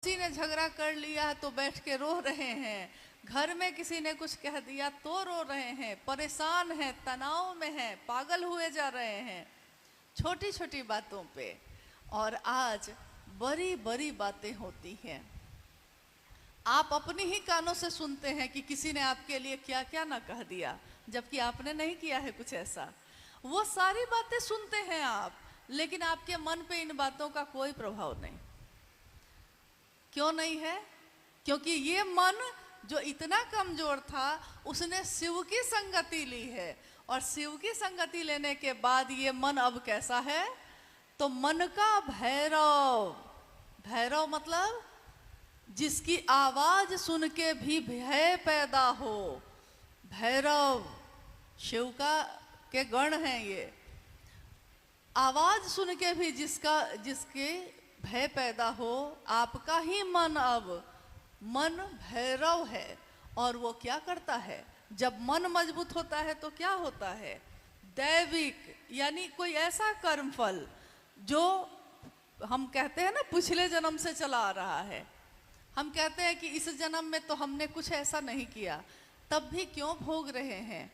किसी ने झगड़ा कर लिया तो बैठ के रो रहे हैं, घर में किसी ने कुछ कह दिया तो रो रहे हैं, परेशान हैं, तनाव में हैं, पागल हुए जा रहे हैं छोटी छोटी बातों पे। और आज बड़ी बड़ी बातें होती हैं, आप अपनी ही कानों से सुनते हैं कि किसी ने आपके लिए क्या क्या ना कह दिया, जबकि आपने नहीं किया है कुछ ऐसा। वो सारी बातें सुनते हैं आप, लेकिन आपके मन पे इन बातों का कोई प्रभाव नहीं। क्यों नहीं है? क्योंकि ये मन जो इतना कमजोर था, उसने शिव की संगति ली है, और शिव की संगति लेने के बाद ये मन अब कैसा है? तो मन का भैरव। भैरव मतलब जिसकी आवाज सुन के भी भय पैदा हो। भैरव शिव का के गण हैं ये। आवाज सुन के भी जिसके भय पैदा हो, आपका ही मन अब मन भैरव है। और वो क्या करता है? जब मन मजबूत होता है तो क्या होता है? दैविक, यानी कोई ऐसा कर्मफल जो हम कहते हैं ना पिछले जन्म से चला आ रहा है। हम कहते हैं कि इस जन्म में तो हमने कुछ ऐसा नहीं किया, तब भी क्यों भोग रहे हैं?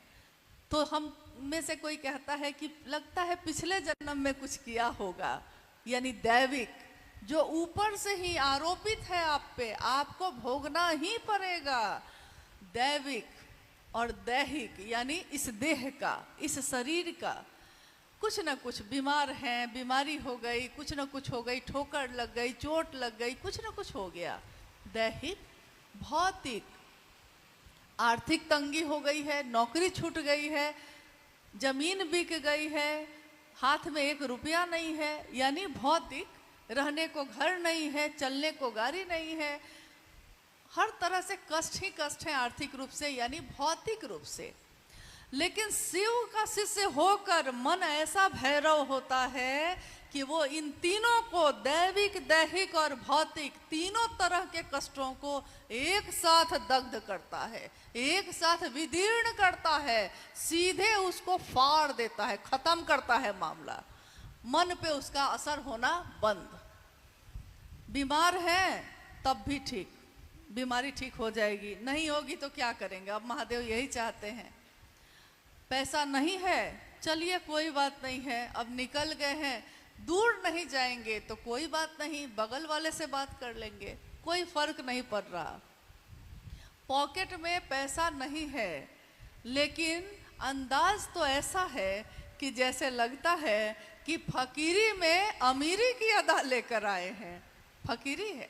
तो हम में से कोई कहता है कि लगता है पिछले जन्म में कुछ किया होगा, यानी दैविक जो ऊपर से ही आरोपित है आप पे, आपको भोगना ही पड़ेगा। दैविक और दैहिक यानी इस देह का, इस शरीर का कुछ न कुछ बीमार हैं, बीमारी हो गई, कुछ न कुछ हो गई, ठोकर लग गई, चोट लग गई, कुछ न कुछ हो गया। दैहिक, भौतिक, आर्थिक तंगी हो गई है, नौकरी छूट गई है, जमीन बिक गई है, हाथ में 1 रुपया नहीं है, यानी भौतिक। रहने को घर नहीं है, चलने को गाड़ी नहीं है, हर तरह से कष्ट ही कष्ट है आर्थिक रूप से, यानी भौतिक रूप से। लेकिन शिव का शिष्य होकर मन ऐसा भैरव होता है कि वो इन तीनों को, दैविक, दैहिक और भौतिक, तीनों तरह के कष्टों को एक साथ दग्ध करता है, एक साथ विदीर्ण करता है, सीधे उसको फाड़ देता है, खत्म करता है मामला। मन पे उसका असर होना बंद। बीमार है तब भी ठीक, बीमारी ठीक हो जाएगी, नहीं होगी तो क्या करेंगे? अब महादेव यही चाहते हैं। पैसा नहीं है, चलिए कोई बात नहीं है, अब निकल गए हैं, दूर नहीं जाएंगे तो कोई बात नहीं, बगल वाले से बात कर लेंगे, कोई फर्क नहीं पड़ रहा। पॉकेट में पैसा नहीं है, लेकिन अंदाज तो ऐसा है कि जैसे लगता है कि फकीरी में अमीरी की अदा लेकर आए हैं। फकीरी है।